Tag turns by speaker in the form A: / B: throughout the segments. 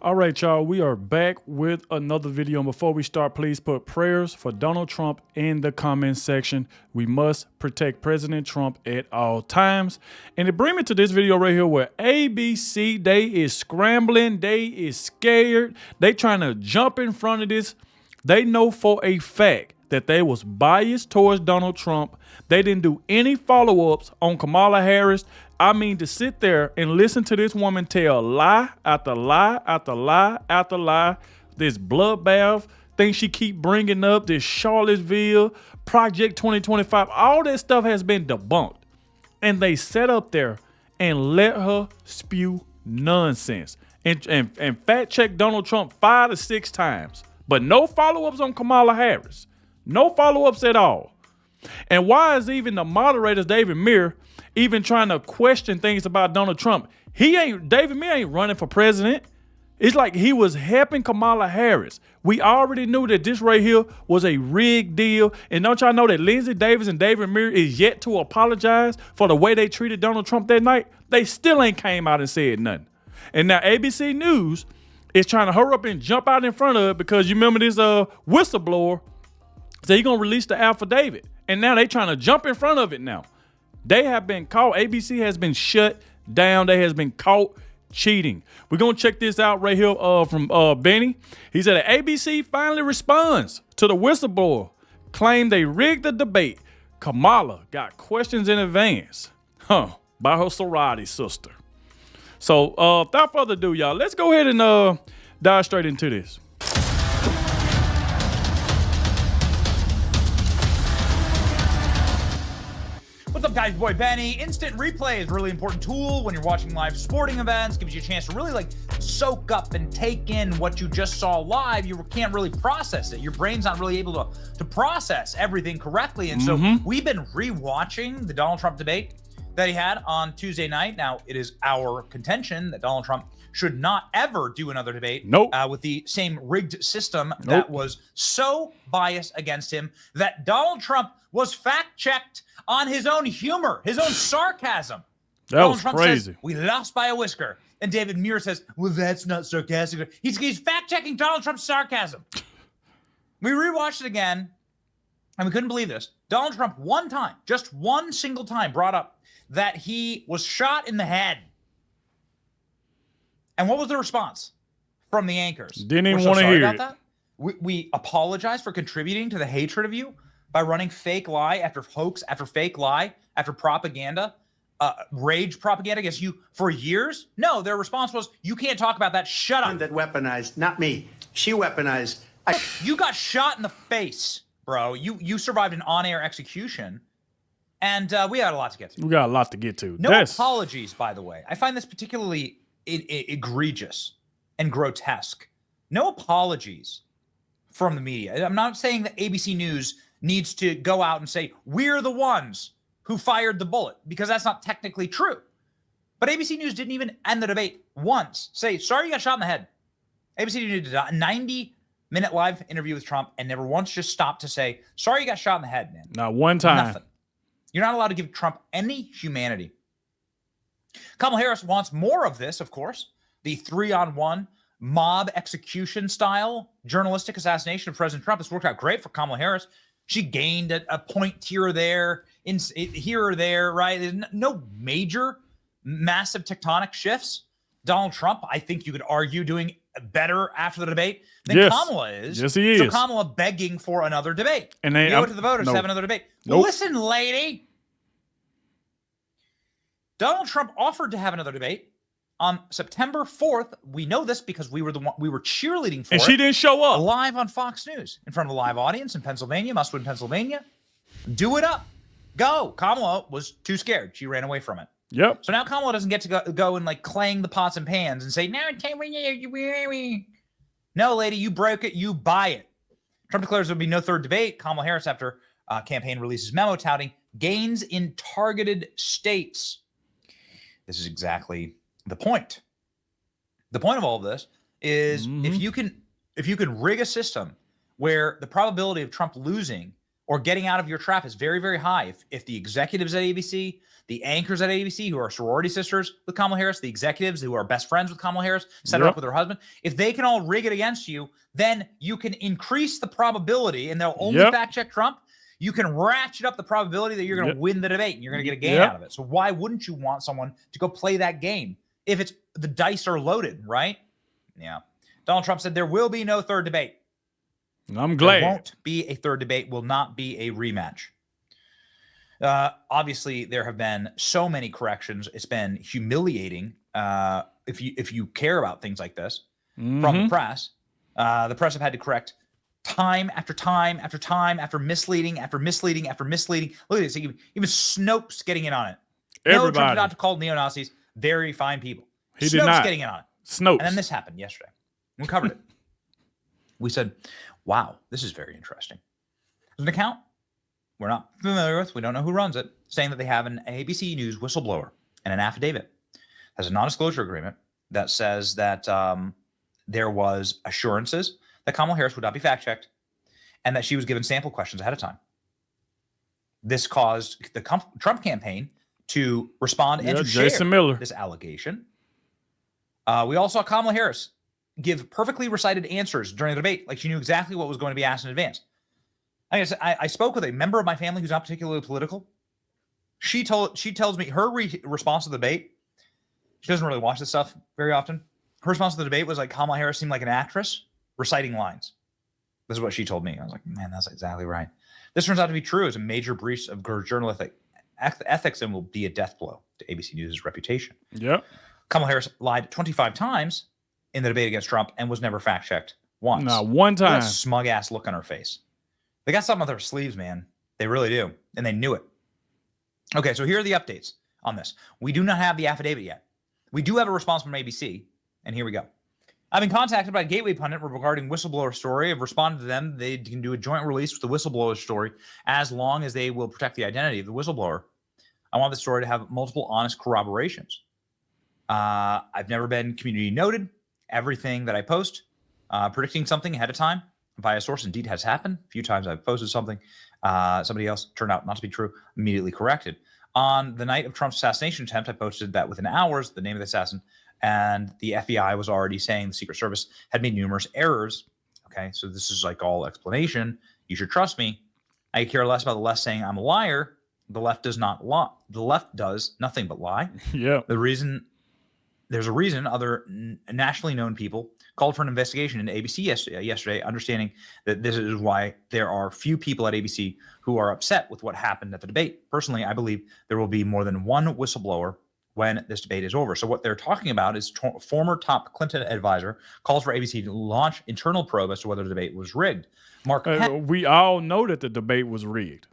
A: All right, y'all, we are back with another video. And before we start, please put prayers for Donald Trump in the comment section. We must protect President Trump at all times. And it brings me to this video right here where ABC, they is scrambling. They is scared. They trying to jump in front of this. They know for a fact that they was biased towards Donald Trump. They didn't do any follow-ups on Kamala Harris. I mean, to sit there and listen to this woman tell lie after lie after lie after lie, this bloodbath thing she keep bringing up, this Charlottesville, Project 2025, all that stuff has been debunked. And they sat up there and let her spew nonsense and fact check Donald Trump 5 to 6 times. But no follow-ups on Kamala Harris. No follow-ups at all. And why is even the moderators, David Muir, even trying to question things about Donald Trump? David Muir ain't running for president. It's like he was helping Kamala Harris. We already knew that this right here was a rigged deal. And don't y'all know that Lindsey Davis and David Muir is yet to apologize for the way they treated Donald Trump that night? They still ain't came out and said nothing. And now ABC News is trying to hurry up and jump out in front of it because you remember this whistleblower said he's going to release the affidavit. And now they trying to jump in front of it now. They have been caught. ABC has been shut down. They has been caught cheating. We're going to check this out right here from Benny. He said ABC finally responds to the whistleblower. Claimed they rigged the debate. Kamala got questions in advance. By her sorority sister. So without further ado, y'all, let's go ahead and dive straight into this.
B: What's up, guys? Boy Benny. Instant replay is a really important tool when you're watching live sporting events. Gives you a chance to really soak up and take in what you just saw live. You can't really process it. Your brain's not really able to process everything correctly. And so we've been rewatching the Donald Trump debate that he had on Tuesday night. Now, it is our contention that Donald Trump should not ever do another debate with the same rigged system that was so biased against him that Donald Trump was fact-checked on his own humor, his own sarcasm.
A: Donald Trump crazy.
B: Says, we lost by a whisker. And David Muir says, well, that's not sarcastic. He's fact-checking Donald Trump's sarcasm. We rewatched it again, and we couldn't believe this. Donald Trump one time, just one single time, brought up that he was shot in the head. And what was the response from the anchors?
A: Didn't even want to hear it.
B: That. We apologize for contributing to the hatred of you by running fake lie after hoax after fake lie after propaganda, rage propaganda against you for years. No, their response was, you can't talk about that. Shut up.
C: That weaponized, not me. She weaponized.
B: You got shot in the face, bro. You survived an on-air execution. And we had a lot to get to.
A: We got a lot to get to.
B: No apologies, by the way. I find this particularly egregious and grotesque. No apologies from the media. I'm not saying that ABC News needs to go out and say, we're the ones who fired the bullet, because that's not technically true. But ABC News didn't even end the debate once. Say, sorry you got shot in the head. ABC News did a 90-minute live interview with Trump and never once just stopped to say, sorry you got shot in the head, man.
A: Not one time.
B: Nothing. You're not allowed to give Trump any humanity. Kamala Harris wants more of this, of course. The 3-on-1 mob execution style journalistic assassination of President Trump has worked out great for Kamala Harris. She gained a point here or there, right? There's no major, massive tectonic shifts. Donald Trump, I think you could argue, doing better after the debate than Kamala is.
A: Yes, he is.
B: So Kamala begging for another debate.
A: And they
B: go to the voters to have another debate. Listen, lady. Donald Trump offered to have another debate on September 4th. We know this because we were cheerleading for it.
A: And she didn't show up.
B: Live on Fox News in front of a live audience in Pennsylvania, Must-Win, Pennsylvania. Do it up. Go. Kamala was too scared. She ran away from it.
A: Yep.
B: So now Kamala doesn't get to go and clang the pots and pans and say, no, lady, you broke it. You buy it. Trump declares there will be no third debate. Kamala Harris, after campaign releases memo touting gains in targeted states. This is exactly the point. The point of all of this is if you can rig a system where the probability of Trump losing or getting out of your trap is very, very high. If the executives at ABC, the anchors at ABC who are sorority sisters with Kamala Harris, the executives who are best friends with Kamala Harris, set her up with her husband, if they can all rig it against you, then you can increase the probability, and they'll only fact check Trump. You can ratchet up the probability that you're going to win the debate and you're going to get a gain out of it. So why wouldn't you want someone to go play that game if it's the dice are loaded, right? Yeah. Donald Trump said there will be no third debate.
A: I'm glad.
B: There won't be a third debate, will not be a rematch. Obviously, there have been so many corrections. It's been humiliating if you care about things like this from the press. The press have had to correct time after time after time after misleading after misleading after misleading. Look at this. Even Snopes getting in on it.
A: Everybody.
B: No, Trump did not call neo-Nazis very fine people.
A: He
B: Snopes
A: did not.
B: getting in on it.
A: Snopes.
B: And then this happened yesterday. We covered it. We said, wow, this is very interesting. There's an account we're not familiar with, we don't know who runs it, saying that they have an ABC News whistleblower and an affidavit. Has a non-disclosure agreement that says that there was assurances that Kamala Harris would not be fact-checked and that she was given sample questions ahead of time. This caused the Trump campaign to respond and to share this allegation. We all saw Kamala Harris give perfectly recited answers during the debate, like she knew exactly what was going to be asked in advance. I spoke with a member of my family who's not particularly political. She tells me her response to the debate. She doesn't really watch this stuff very often. Her response to the debate was like Kamala Harris seemed like an actress reciting lines. This is what she told me. I was like, man, that's exactly right. This turns out to be true. It's a major breach of journalistic ethics and will be a death blow to ABC News' reputation.
A: Yep.
B: Kamala Harris lied 25 times in the debate against Trump and was never fact-checked once.
A: Not one time.
B: That smug-ass look on her face. They got something on their sleeves, man. They really do. And they knew it. Okay, so here are the updates on this. We do not have the affidavit yet. We do have a response from ABC, and here we go. I've been contacted by Gateway Pundit regarding whistleblower story. I've responded to them. They can do a joint release with the whistleblower story as long as they will protect the identity of the whistleblower. I want the story to have multiple honest corroborations. I've never been community noted. Everything that I post, predicting something ahead of time via source indeed has happened. A few times I've posted something, somebody else turned out not to be true, immediately corrected. On the night of Trump's assassination attempt, I posted that within hours, the name of the assassin, and the FBI was already saying the Secret Service had made numerous errors. Okay, so this is like all explanation. You should trust me. I care less about the left saying I'm a liar. The left does not lie. The left does nothing but lie.
A: Yeah.
B: There's a reason other nationally known people called for an investigation into ABC yesterday, understanding that this is why there are few people at ABC who are upset with what happened at the debate. Personally, I believe there will be more than one whistleblower when this debate is over. So what they're talking about is former top Clinton advisor calls for ABC to launch internal probe as to whether the debate was rigged.
A: We all know that the debate was rigged.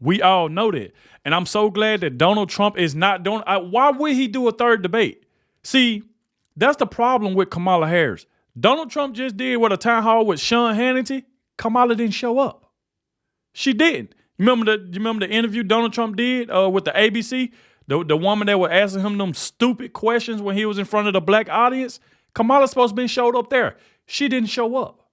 A: We all know that. And I'm so glad that Donald Trump is not doing why would he do a third debate? See, that's the problem with Kamala Harris. Donald Trump just did a town hall with Sean Hannity. Kamala didn't show up. She didn't. You remember the interview Donald Trump did with the ABC? The woman that was asking him them stupid questions when he was in front of the black audience? Kamala's supposed to be showed up there. She didn't show up.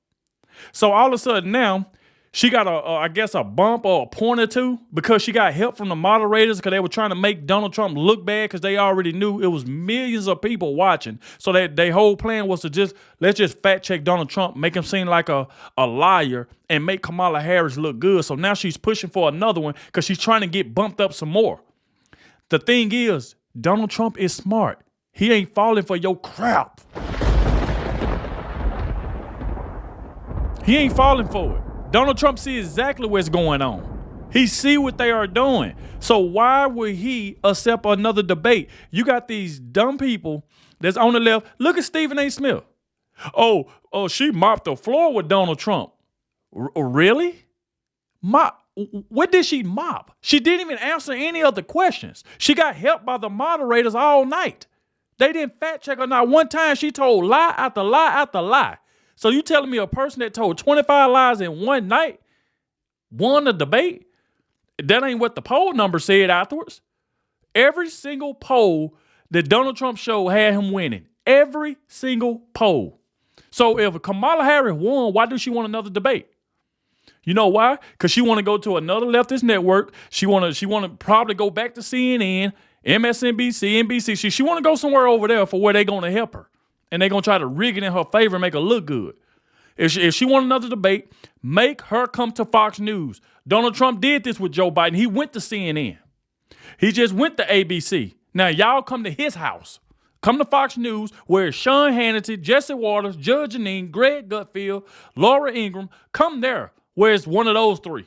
A: So all of a sudden now, she got a bump or a point or two because she got help from the moderators because they were trying to make Donald Trump look bad because they already knew it was millions of people watching. So that their whole plan was to let's just fact check Donald Trump, make him seem like a liar and make Kamala Harris look good. So now she's pushing for another one because she's trying to get bumped up some more. The thing is, Donald Trump is smart. He ain't falling for your crap. He ain't falling for it. Donald Trump sees exactly what's going on. He see what they are doing. So why would he accept another debate? You got these dumb people that's on the left. Look at Stephen A. Smith. Oh, she mopped the floor with Donald Trump. Really? What did she mop? She didn't even answer any of the questions. She got helped by the moderators all night. They didn't fact check her not one time. She told lie after lie after lie. So you telling me a person that told 25 lies in one night won the debate? That ain't what the poll number said afterwards. Every single poll that Donald Trump showed had him winning. Every single poll. So if Kamala Harris won, why does she want another debate? You know why? Because she want to go to another leftist network. She want to probably go back to CNN, MSNBC, NBC. She want to go somewhere over there for where they going to help her. And they going to try to rig it in her favor and make her look good. If she want another debate, make her come to Fox News. Donald Trump did this with Joe Biden. He went to CNN. He just went to ABC. Now, y'all come to his house. Come to Fox News, where Sean Hannity, Jesse Waters, Judge Jeanine, Greg Gutfield, Laura Ingraham. Come there, where it's one of those three.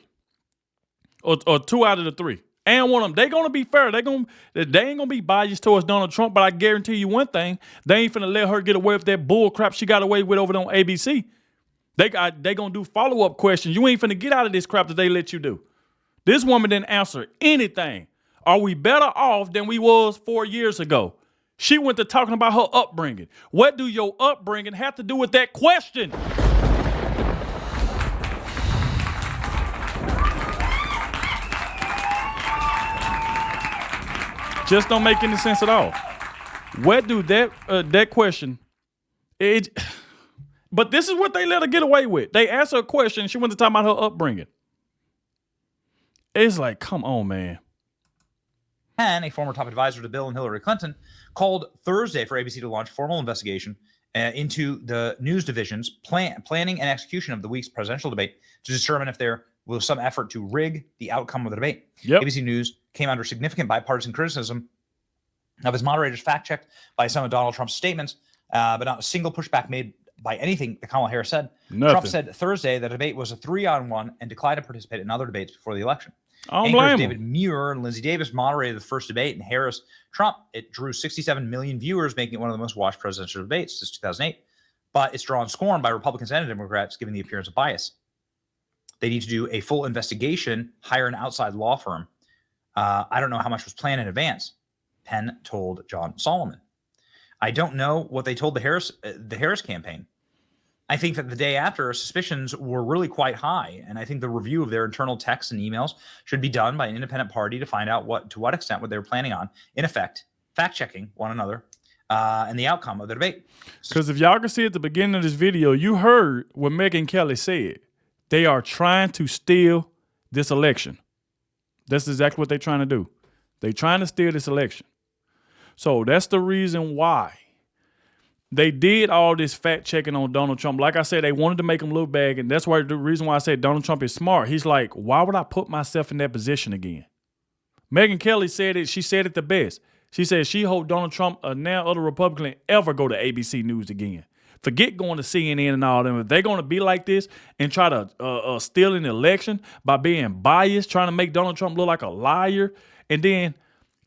A: Or two out of the three. And one of them. They're going to be fair. They ain't going to be biased towards Donald Trump, but I guarantee you one thing. They ain't finna let her get away with that bull crap she got away with over there on ABC. They going to do follow-up questions. You ain't finna get out of this crap that they let you do. This woman didn't answer anything. Are we better off than we was 4 years ago? She went to talking about her upbringing. What do your upbringing have to do with that question? Just don't make any sense at all. What do that question? But this is what they let her get away with. They asked her a question. She went to talk about her upbringing. It's like, come on, man.
B: And a former top advisor to Bill and Hillary Clinton called Thursday for ABC to launch formal investigation into the news division's planning and execution of the week's presidential debate to determine if there was some effort to rig the outcome of the debate.
A: Yep.
B: ABC News came under significant bipartisan criticism of his moderators, fact-checked by some of Donald Trump's statements, but not a single pushback made by anything that Kamala Harris said.
A: Nothing.
B: Trump said Thursday the debate was a 3-on-1 and declined to participate in other debates before the election.
A: I don't
B: Anchors
A: blame
B: David
A: him.
B: Muir and Lindsey Davis moderated the first debate, and Harris-Trump, it drew 67 million viewers, making it one of the most watched presidential debates since 2008. But it's drawn scorn by Republicans and Democrats, given the appearance of bias. They need to do a full investigation, hire an outside law firm. I don't know how much was planned in advance, Penn told John Solomon. I don't know what they told the Harris campaign. I think that the day after, suspicions were really quite high, and I think the review of their internal texts and emails should be done by an independent party to find out to what extent what they were planning on, in effect, fact-checking one another and the outcome of the debate.
A: Because if y'all can see at the beginning of this video, you heard what Megyn Kelly said. They are trying to steal this election. That's exactly what they're trying to do. They're trying to steal this election. So that's the reason why they did all this fact checking on Donald Trump. Like I said, they wanted to make him look bad, and that's why the reason why I said Donald Trump is smart. He's like, why would I put myself in that position again? Megyn Kelly said it. She said it the best. She said she hoped Donald Trump or now other Republican ever go to ABC News again. Forget going to CNN and all them. If they're going to be like this and try to steal an election by being biased, trying to make Donald Trump look like a liar, and then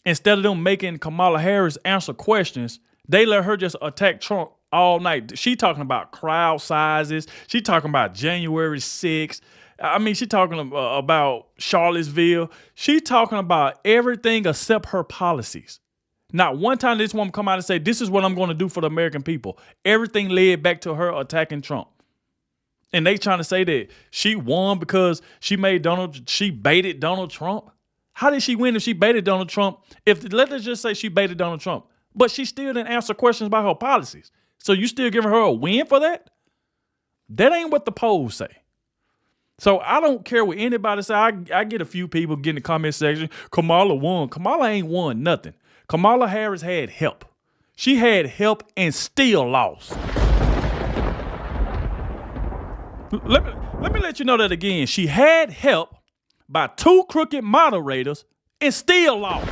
A: instead of them making Kamala Harris answer questions, they let her just attack Trump all night. She talking about crowd sizes. She talking about January 6th. I mean, she talking about Charlottesville. She talking about everything except her policies. Not one time did this woman come out and say, this is what I'm going to do for the American people. Everything led back to her attacking Trump. And they trying to say that she won because she baited Donald Trump. How did she win if she baited Donald Trump? Let's just say she baited Donald Trump, but she still didn't answer questions about her policies. So you still giving her a win for that? That ain't what the polls say. So I don't care what anybody say. I get a few people get in the comment section, Kamala won. Kamala ain't won nothing. Kamala Harris had help. She had help and still lost. Let me let you know that again. She had help by two crooked moderators and still lost.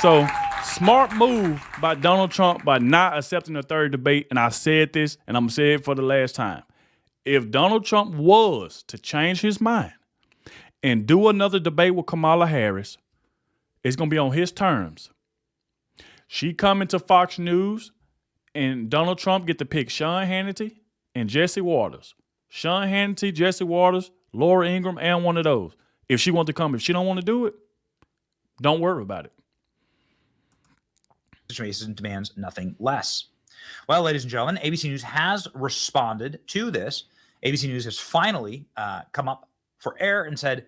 A: So, smart move by Donald Trump by not accepting the third debate. And I said this, and I'm going to say it for the last time. If Donald Trump was to change his mind and do another debate with Kamala Harris, it's going to be on his terms. She coming to Fox News, and Donald Trump get to pick Sean Hannity and Jesse Waters. Sean Hannity, Jesse Waters, Laura Ingraham, and one of those. If she want to come, if she don't want to do it, don't worry about it.
B: Situation demands nothing less. Well, ladies and gentlemen, ABC News has responded to this. ABC News has finally come up for air and said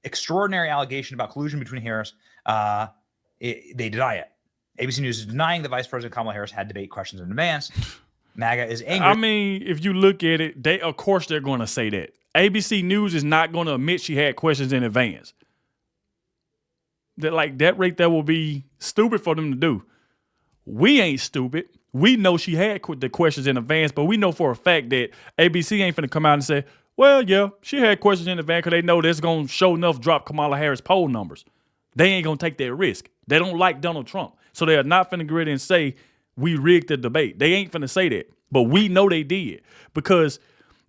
B: extraordinary allegation about collusion between Harris they deny it. ABC News is denying that Vice President Kamala Harris had debate questions in advance. MAGA is angry.
A: I mean, if you look at it, of course they're going to say that. ABC News is not going to admit she had questions in advance. That right there will be stupid for them to do. We ain't stupid. We know she had the questions in advance, but we know for a fact that ABC ain't finna come out and say, well, yeah, she had questions in advance because they know that's going to show enough drop Kamala Harris poll numbers. They ain't going to take that risk. They don't like Donald Trump. So they are not finna go ahead and say, we rigged the debate. They ain't finna say that. But we know they did. Because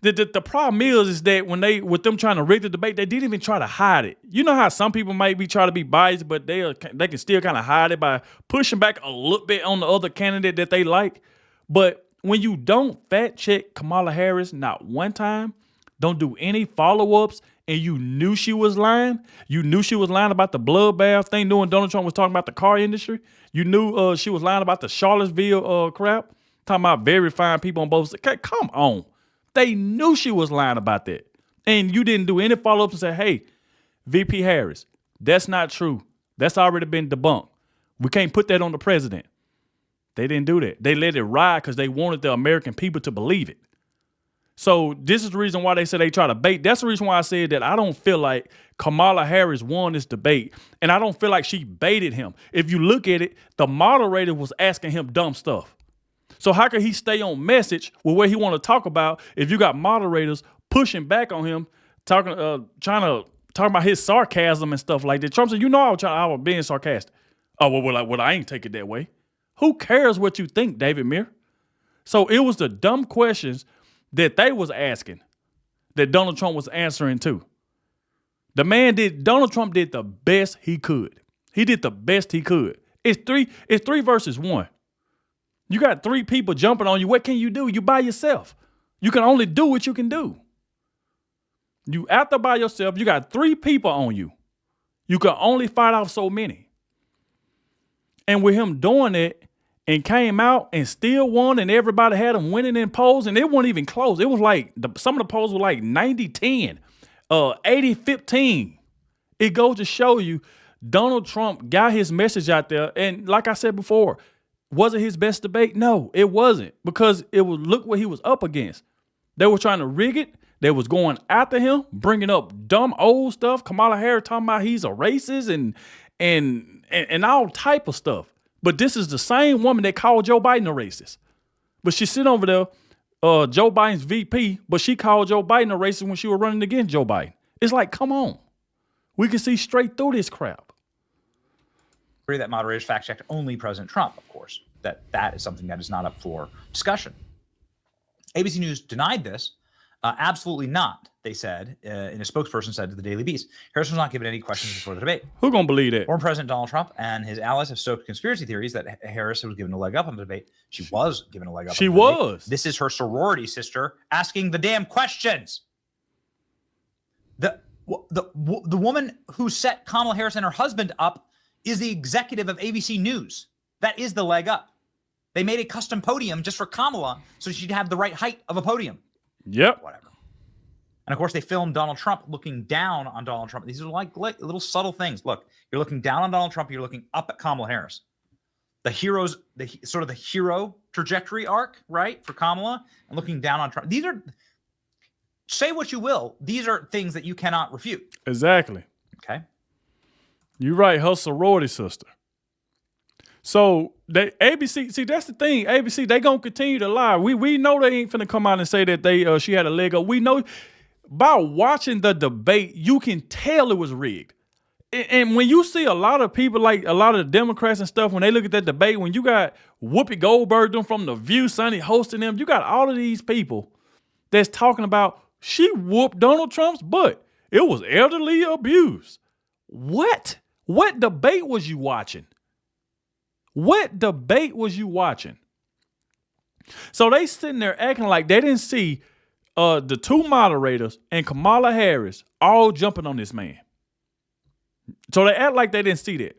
A: the problem is that with them trying to rig the debate, they didn't even try to hide it. You know how some people might be trying to be biased, but they can still kind of hide it by pushing back a little bit on the other candidate that they like. But when you don't fact check Kamala Harris not one time, don't do any follow-ups, and you knew she was lying, about the bloodbath thing, knowing Donald Trump was talking about the car industry, you knew she was lying about the Charlottesville crap, talking about very fine people on both sides. Come on. They knew she was lying about that. And you didn't do any follow-ups and say, hey, VP Harris, that's not true. That's already been debunked. We can't put that on the president. They didn't do that. They let it ride because they wanted the American people to believe it. So this is the reason why they said they try to bait. That's the reason why I said that I don't feel like Kamala Harris won this debate. And I don't feel like she baited him. If you look at it, the moderator was asking him dumb stuff. So how could he stay on message with what he want to talk about if you got moderators pushing back on him, trying to talk about his sarcasm and stuff like that? Trump said, I was being sarcastic. Oh, well, I ain't take it that way. Who cares what you think, David Muir? So it was the dumb questions that they was asking that Donald Trump was answering to. Donald Trump did the best he could. He did the best he could. It's three versus one. You got three people jumping on you. What can you do? You by yourself. You can only do what you can do. You out there by yourself. You got three people on you. You can only fight off so many. And with him doing it, and came out and still won, and everybody had him winning in polls, and it wasn't even close. It was like, some of the polls were like 90-10, 80-15. It goes to show you Donald Trump got his message out there, and like I said before, was it his best debate? No, it wasn't, because look what he was up against. They were trying to rig it. They was going after him, bringing up dumb old stuff. Kamala Harris talking about he's a racist and all type of stuff. But this is the same woman that called Joe Biden a racist. But she's sitting over there, Joe Biden's VP, but she called Joe Biden a racist when she was running against Joe Biden. It's like, come on. We can see straight through this crap.
B: Agree that moderators fact-checked only President Trump, of course. That is something that is not up for discussion. ABC News denied this. Absolutely not, they said, and a spokesperson said to the Daily Beast. Harris was not given any questions before the debate.
A: Who gonna believe that?
B: Former President Donald Trump and his allies have stoked conspiracy theories that Harris was given a leg up on the debate. She was given a leg up.
A: She was.
B: This is her sorority sister asking the damn questions. The woman who set Kamala Harris and her husband up is the executive of ABC News. That is the leg up. They made a custom podium just for Kamala so she'd have the right height of a podium.
A: Yep.
B: Whatever. And of course, they filmed Donald Trump looking down on Donald Trump. These are like little subtle things. Look, you're looking down on Donald Trump. You're looking up at Kamala Harris. The hero trajectory arc, right, for Kamala, and looking down on Trump. These are, say what you will, these are things that you cannot refute.
A: Exactly.
B: Okay.
A: You're right. Her sorority sister. So ABC, see, that's the thing. ABC, they gonna continue to lie. We know they ain't finna come out and say that she had a leg up. We know by watching the debate, you can tell it was rigged. And when you see a lot of people, like a lot of the Democrats and stuff, when they look at that debate, when you got Whoopi Goldberg them from The View, Sunny hosting them, you got all of these people that's talking about she whooped Donald Trump's butt. It was elderly abuse. What? What debate was you watching? What debate was you watching? So they sitting there acting like they didn't see the two moderators and Kamala Harris all jumping on this man. So they act like they didn't see that.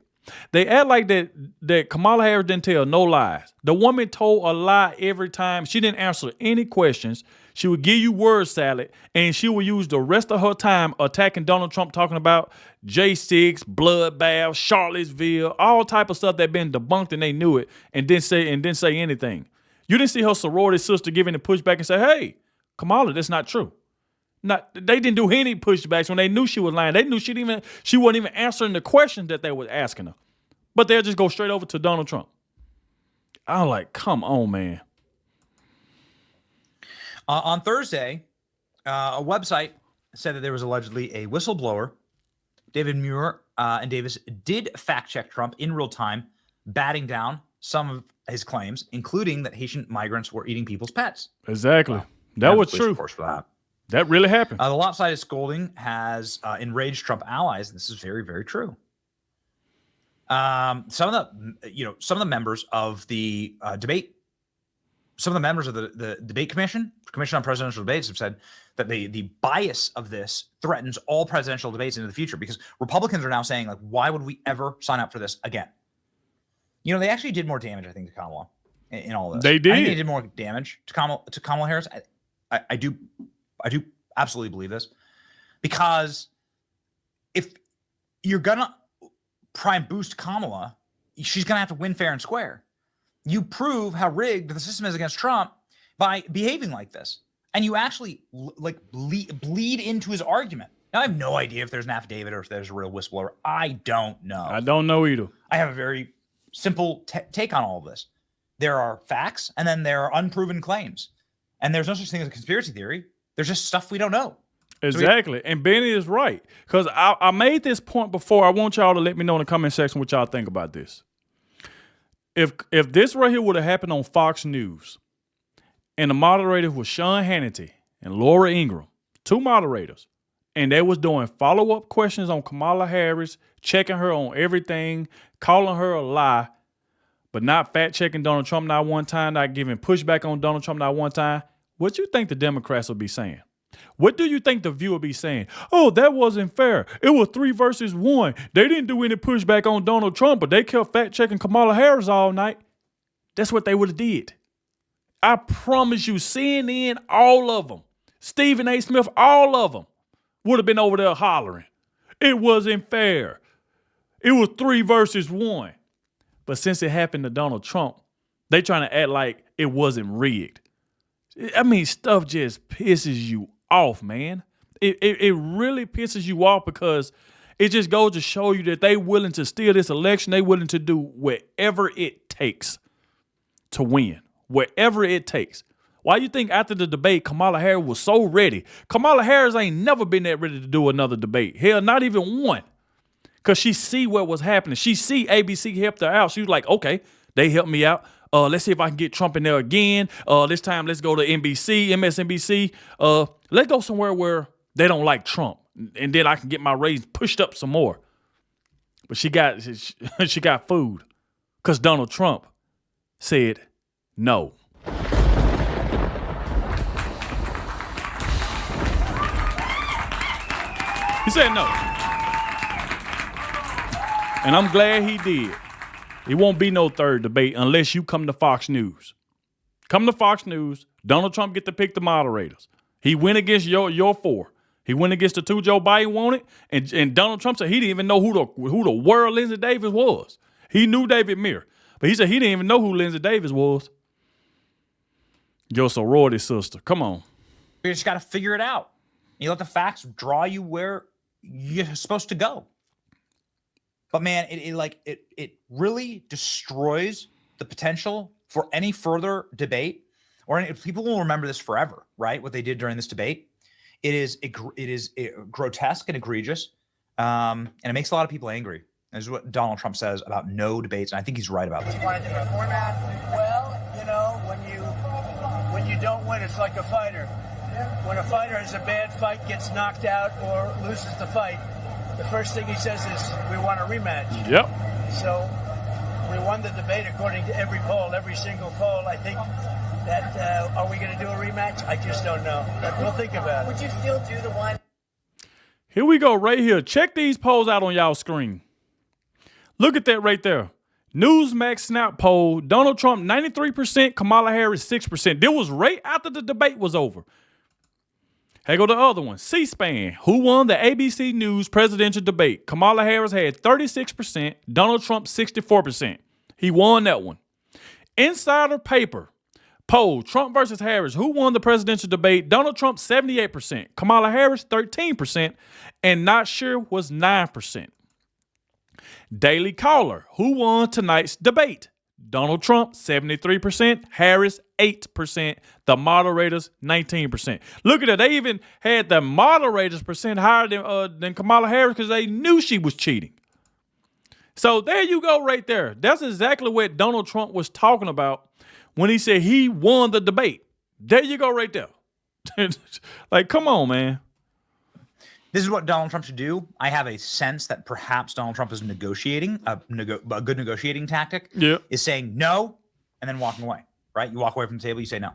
A: They act like that Kamala Harris didn't tell no lies. The woman told a lie every time. She didn't answer any questions. She would give you word salad, and she would use the rest of her time attacking Donald Trump, talking about J6, bloodbath, Charlottesville, all type of stuff that been debunked and they knew it, and didn't say anything. You didn't see her sorority sister giving a pushback and say, "Hey, Kamala, that's not true." They didn't do any pushbacks when they knew she was lying. They knew she wasn't even answering the questions that they were asking her. But they'll just go straight over to Donald Trump. I'm like, come on, man.
B: On Thursday, a website said that there was allegedly a whistleblower. David Muir and Davis did fact check Trump in real time, batting down some of his claims, including that Haitian migrants were eating people's pets.
A: Exactly.
B: Well,
A: that was true.
B: Of course, for that.
A: That really happened.
B: The lopsided scolding has enraged Trump allies, and this is very, very true. Some of the members of the debate, some of the members of the debate commission on presidential debates have said that the bias of this threatens all presidential debates into the future, because Republicans are now saying, like, why would we ever sign up for this again? You know, they actually did more damage, I think, to Kamala in all of this.
A: They did.
B: I think they did more damage to Kamala Harris. I do absolutely believe this, because if you're gonna prime boost Kamala, she's gonna have to win fair and square. You prove how rigged the system is against Trump by behaving like this, and you actually bleed into his argument. Now, I have no idea if there's an affidavit or if there's a real whistleblower. I don't know.
A: I don't know either.
B: I have a very simple take on all of this. There are facts, and then there are unproven claims, and there's no such thing as a conspiracy theory. There's just stuff we don't know.
A: Exactly. And Benny is right. Because I made this point before. I want y'all to let me know in the comment section what y'all think about this. If this right here would have happened on Fox News, and the moderator was Sean Hannity and Laura Ingraham, two moderators, and they was doing follow-up questions on Kamala Harris, checking her on everything, calling her a lie, but not fact-checking Donald Trump not one time, not giving pushback on Donald Trump not one time, what do you think the Democrats would be saying? What do you think the viewer would be saying? Oh, that wasn't fair. It was 3 versus 1. They didn't do any pushback on Donald Trump, but they kept fact-checking Kamala Harris all night. That's what they would have did. I promise you, CNN, all of them, Stephen A. Smith, all of them would have been over there hollering. It wasn't fair. It was 3 versus 1. But since it happened to Donald Trump, they trying to act like it wasn't rigged. I mean, stuff just pisses you off, man. It really pisses you off, because it just goes to show you that they willing to steal this election. They willing to do whatever it takes to win, whatever it takes. Why you think after the debate, Kamala Harris was so ready? Kamala Harris ain't never been that ready to do another debate. Hell, not even one. Because she see what was happening. She see ABC helped her out. She was like, okay, they helped me out. Let's see if I can get Trump in there again. This time, let's go to NBC, MSNBC. Let's go somewhere where they don't like Trump, and then I can get my ratings pushed up some more. But she got food, because Donald Trump said no. He said no, and I'm glad he did. It won't be no third debate unless you come to Fox News. Come to Fox News. Donald Trump get to pick the moderators. He went against your 4. He went against the 2 Joe Biden wanted, and Donald Trump said he didn't even know who the world Lindsey Davis was. He knew David Muir, but he said he didn't even know who Lindsey Davis was. Your sorority sister. Come on.
B: You just got to figure it out. You let the facts draw you where you're supposed to go. But man, it really destroys the potential for any further debate, or people will remember this forever, right? What they did during this debate. It is grotesque and egregious, and it makes a lot of people angry. This is what Donald Trump says about no debates, and I think he's right about that.
D: Want a different format? Well, you know, when you don't win, it's like a fighter. When a fighter has a bad fight, gets knocked out, or loses the fight, the first thing he says is, we want a rematch.
A: Yep.
D: So we won the debate according to every poll, every single poll. I think that, are we going to do a rematch? I just don't know. But we'll think about it.
E: Would you still do the one?
A: Here we go right here. Check these polls out on y'all screen. Look at that right there. Newsmax Snap poll, Donald Trump 93%, Kamala Harris 6%. This was right after the debate was over. Here go the other one. C-SPAN. Who won the ABC News presidential debate? Kamala Harris had 36%. Donald Trump 64%. He won that one. Insider Paper. Poll. Trump versus Harris. Who won the presidential debate? Donald Trump 78%. Kamala Harris 13%. And not sure was 9%. Daily Caller. Who won tonight's debate? Donald Trump, 73%. Harris, 8%. The moderators, 19%. Look at it. They even had the moderators percent higher than Kamala Harris because they knew she was cheating. So there you go right there. That's exactly what Donald Trump was talking about when he said he won the debate. There you go right there. Like, come on, man.
B: This is what Donald Trump should do. I have a sense that perhaps Donald Trump is negotiating, a good negotiating tactic is saying no and then walking away, right? You walk away from the table, you say no.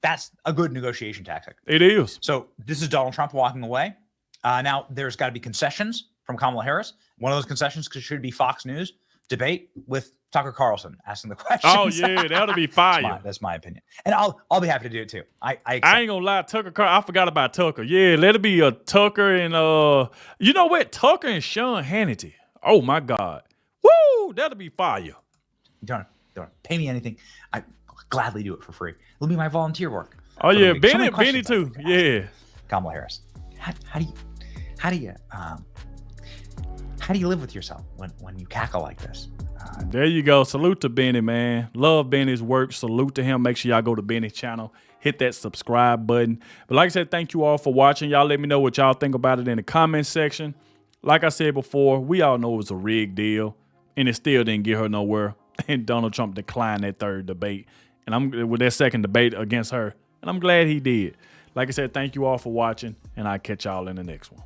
B: That's a good negotiation tactic.
A: It is.
B: So this is Donald Trump walking away. Now, there's got to be concessions from Kamala Harris. One of those concessions should be Fox News debate with Tucker Carlson asking the questions.
A: Oh, yeah, that'll be fire.
B: That's my opinion. And I'll be happy to do it too. I ain't
A: gonna lie, I forgot about Tucker. Yeah, let it be a Tucker and you know what? Tucker and Sean Hannity. Oh my God. Woo! That'll be fire.
B: You don't pay me anything. I gladly do it for free. It'll be my volunteer work.
A: Oh yeah, Benny too. Yeah.
B: Kamala Harris. How do you live with yourself when you cackle like this?
A: There you go. Salute to Benny, man. Love Benny's work. Salute to him. Make sure y'all go to Benny's channel. Hit that subscribe button. But like I said, thank you all for watching. Y'all let me know what y'all think about it in the comment section. Like I said before, we all know it was a rigged deal. And it still didn't get her nowhere. And Donald Trump declined that third debate. And I'm with that second debate against her. And I'm glad he did. Like I said, thank you all for watching. And I'll catch y'all in the next one.